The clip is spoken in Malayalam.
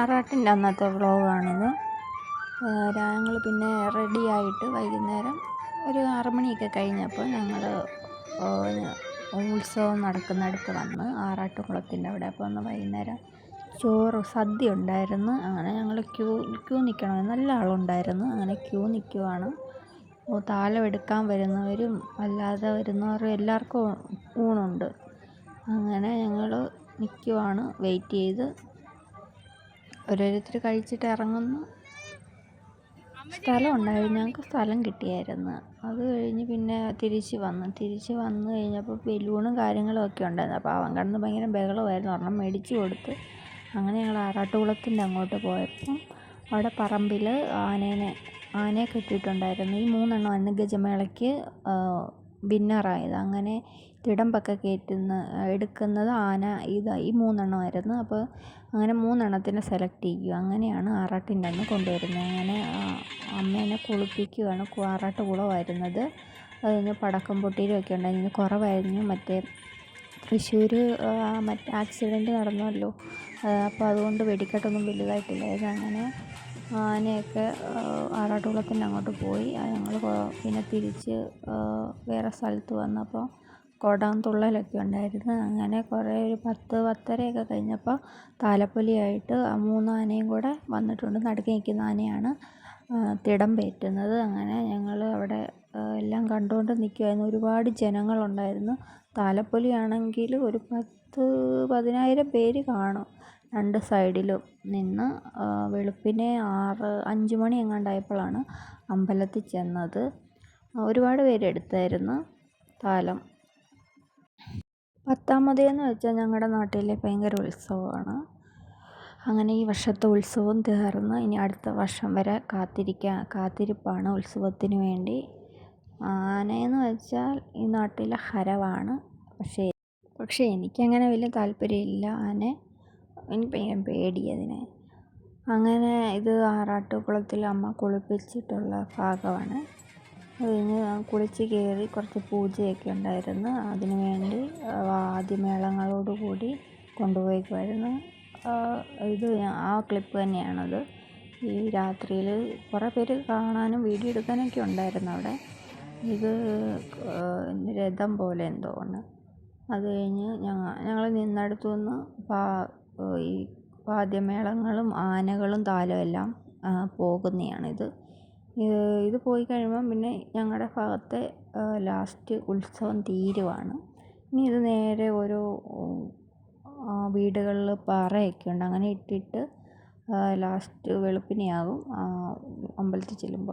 ആറാട്ടിൻ്റെ അന്നത്തെ വ്ളോഗാണിത്. ഞങ്ങൾ പിന്നെ റെഡിയായിട്ട് വൈകുന്നേരം ഒരു 6 മണിയൊക്കെ കഴിഞ്ഞപ്പോൾ ഞങ്ങൾ ഉത്സവം നടക്കുന്നിടത്ത് വന്ന് ആറാട്ടുകുളത്തിൻ്റെ അവിടെ. അപ്പോൾ ഒന്ന് വൈകുന്നേരം ചോറ് സദ്യ ഉണ്ടായിരുന്നു. അങ്ങനെ ഞങ്ങൾ ക്യൂ നിൽക്കണം, നല്ല ആളുണ്ടായിരുന്നു. അങ്ങനെ ക്യൂ നിൽക്കുവാണ്. താലം എടുക്കാൻ വരുന്നവരും അല്ലാതെ വരുന്നവരും എല്ലാവർക്കും ഊണുണ്ട്. അങ്ങനെ ഞങ്ങൾ നിൽക്കുവാണ്, വെയിറ്റ് ചെയ്ത് ഓരോരുത്തർ കഴിച്ചിട്ട് ഇറങ്ങുന്നു. സ്ഥലം ഉണ്ടായിരുന്നു, ഞങ്ങൾക്ക് സ്ഥലം കിട്ടിയായിരുന്നു. അത് കഴിഞ്ഞ് പിന്നെ തിരിച്ച് വന്നു കഴിഞ്ഞപ്പോൾ ബലൂണും കാര്യങ്ങളും ഒക്കെ ഉണ്ടായിരുന്നു. അപ്പോൾ അവൻ കിടന്ന് ഭയങ്കര ബഹളമായിരുന്നു, ഒരെണ്ണം മേടിച്ച് കൊടുത്ത്. അങ്ങനെ ഞങ്ങൾ ആറാട്ടുകുളത്തിൻ്റെ അങ്ങോട്ട് പോയപ്പം അവിടെ പറമ്പിൽ ആനയെ കെട്ടിയിട്ടുണ്ടായിരുന്നു. ഈ 3 എണ്ണമായിരുന്നു ഗജമേളയ്ക്ക് വിന്നറായത്. അങ്ങനെ തിടമ്പൊക്കെ എടുക്കുന്നത് ആന ഈ 3 എണ്ണമായിരുന്നു. അപ്പോൾ അങ്ങനെ 3 എണ്ണത്തിനെ സെലക്ട് ചെയ്യുക. അങ്ങനെയാണ് ആറാട്ടിൻ്റെ അന്ന് കൊണ്ടുവരുന്നത്. അങ്ങനെ അമ്മേനെ കുളിപ്പിക്കുകയാണ്. ആറാട്ട് കുളമായിരുന്നത്. അത് കഴിഞ്ഞ് പടക്കം പൊട്ടീരും ഒക്കെ ഉണ്ടായിരുന്നു. കുറവായിരുന്നു. മറ്റേ തൃശ്ശൂർ മറ്റേ ആക്സിഡൻറ്റ് നടന്നല്ലോ, അപ്പോൾ അതുകൊണ്ട് വെടിക്കെട്ടൊന്നും വലുതായിട്ടില്ലായിരുന്നു. അങ്ങനെ ആനയൊക്കെ ആറാട്ടുകുളത്തിൻ്റെ അങ്ങോട്ട് പോയി. ഞങ്ങൾ പിന്നെ തിരിച്ച് വേറെ സ്ഥലത്ത് വന്നപ്പോൾ കുടം തുള്ളലൊക്കെ ഉണ്ടായിരുന്നു. അങ്ങനെ കുറേ ഒരു 10-10:30 കഴിഞ്ഞപ്പോൾ താലപ്പൊലിയായിട്ട് 3 ആനയും കൂടെ വന്നിട്ടുണ്ട്. നടുക്ക് നിൽക്കുന്ന ആനയാണ് തിടമ്പേറ്റുന്നത്. അങ്ങനെ ഞങ്ങൾ അവിടെ എല്ലാം കണ്ടുകൊണ്ട് നിൽക്കുമായിരുന്നു. ഒരുപാട് ജനങ്ങളുണ്ടായിരുന്നു. താലപ്പൊലിയാണെങ്കിൽ ഒരു 10,000-10,000 പേര് കാണും 2 സൈഡിലും നിന്ന്. വെളുപ്പിനെ 5 മണി എങ്ങാണ്ടായപ്പോഴാണ് അമ്പലത്തിൽ ചെന്നത്. ഒരുപാട് പേരെടുത്തായിരുന്നു താലം. 10-ാം മതയെന്ന് വെച്ചാൽ ഞങ്ങളുടെ നാട്ടിലെ ഭയങ്കര ഉത്സവമാണ്. അങ്ങനെ ഈ വർഷത്തെ ഉത്സവം തീർന്ന് ഇനി അടുത്ത വർഷം വരെ കാത്തിരിപ്പാണ് ഉത്സവത്തിന് വേണ്ടി. ആനയെന്ന് വെച്ചാൽ ഈ നാട്ടിലെ ഹരമാണ്. പക്ഷേ എനിക്കങ്ങനെ വലിയ താല്പര്യമില്ല ആന. എനിക്ക് ഭയങ്കര പേടിയതിനെ. അങ്ങനെ ഇത് ആറാട്ടുകുളത്തിൽ അമ്മ കുളിപ്പിച്ചിട്ടുള്ള ഭാഗമാണ്. അത് കഴിഞ്ഞ് കുളിച്ച് കയറി കുറച്ച് പൂജയൊക്കെ ഉണ്ടായിരുന്നു. അതിനു വേണ്ടി വാദ്യമേളങ്ങളോടുകൂടി കൊണ്ടുപോയിക്കുമായിരുന്നു. ഇത് ആ ക്ലിപ്പ് തന്നെയാണത്. ഈ രാത്രിയിൽ കുറേ പേര് കാണാനും വീഡിയോ എടുക്കാനൊക്കെ ഉണ്ടായിരുന്നു അവിടെ. ഇത് രഥം പോലെ എന്തോ ആണ്. അത് കഴിഞ്ഞ് ഞങ്ങൾ നിന്നിടത്തു നിന്ന് ഈ വാദ്യമേളങ്ങളും ആനകളും താലവും എല്ലാം പോകുന്നതാണിത്. ഇത് പോയി കഴിയുമ്പം പിന്നെ ഞങ്ങളുടെ ഭാഗത്തെ ലാസ്റ്റ് ഉത്സവം തീരുവാണ്. ഇനി ഇത് നേരെ ഓരോ വീടുകളിൽ പാറയൊക്കെ ഉണ്ട്. അങ്ങനെ ഇട്ടിട്ട് ലാസ്റ്റ് വെളുപ്പിനെയാകും അമ്പലത്തിൽ ചെല്ലുമ്പോൾ.